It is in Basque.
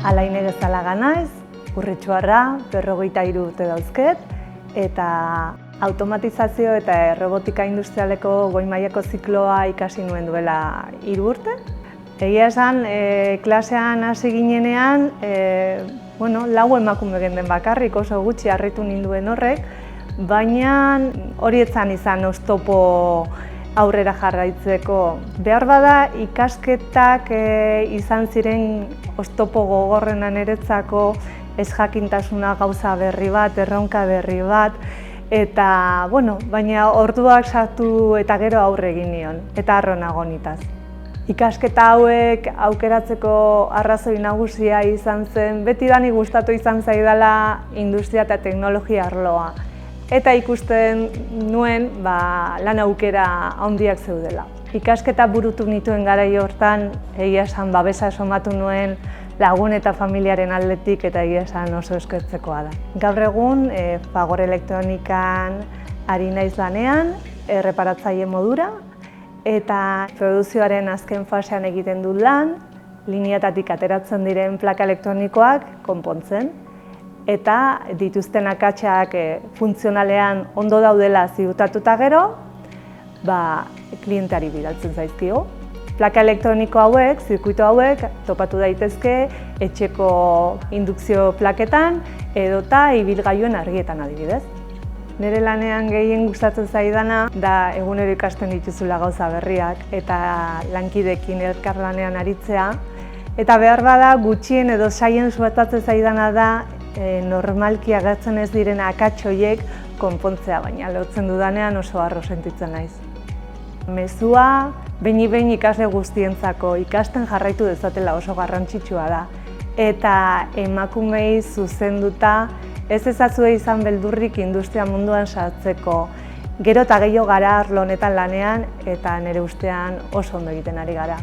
Alaine Gezalaga naiz, urritxoarra, 53 urte dauzket, eta automatizazio eta robotika industrialeko goi mailako zikloa ikasi nuen duela 3 urte. Egia esan, klasean hasi ginenean, lau emakume genden bakarrik, oso gutxi harritu ninduen horrek, baina hori ez zan izan oztopo aurrera jarraitzeko. Behar bada ikasketak izan ziren oztopo gogorrena niretzako, ez jakintasuna gauza berri bat, erronka berri bat, eta, baina orduak sartu eta gero aurre egin nion, eta harro nago nitaz. Ikasketa hauek aukeratzeko arrazoi nagusia izan zen, betidani gustatu izan zaidala industria eta teknologia arloa. Eta ikusten nuen lan aukera handiak zeudela. Ikasketa burutu nituen garai hortan, egia esan babesa somatu nuen lagun eta familiaren aldetik eta egia esan oso eskertzekoa da. Gaur egun, Fagor Elektronikan ari naiz lanean, erreparatzaile modura, eta produzioaren azken fasean egiten dut lan, lineatatik ateratzen diren plaka elektronikoak konpontzen, eta dituzten akatsak funtzionalean ondo daudela ziurtatuta gero, klienteari bidaltzen zaizkio. Plaka elektroniko hauek, zirkuito hauek, topatu daitezke etxeko indukzio plaketan edota ibilgailuen argietan adibidez. Nire lanean gehien gustatzen zaidana da egunero ikasten dituzula gauza berriak eta lankideekin elkarlanean aritzea. Eta behar bada gutxien edo saien suertatzen zaidana da normalki agertzen ez diren akats horiek konpontzea, baina lortzen dudanean oso harro sentitzen naiz. Mezua behin ikasle guztientzako ikasten jarraitu dezatela oso garrantzitsua da. Eta emakumei zuzenduta ez ezazue izan beldurrik industria munduan sartzeko. Gero eta gehiago gara arlo honetan lanean eta nire ustean oso ondo egiten ari gara.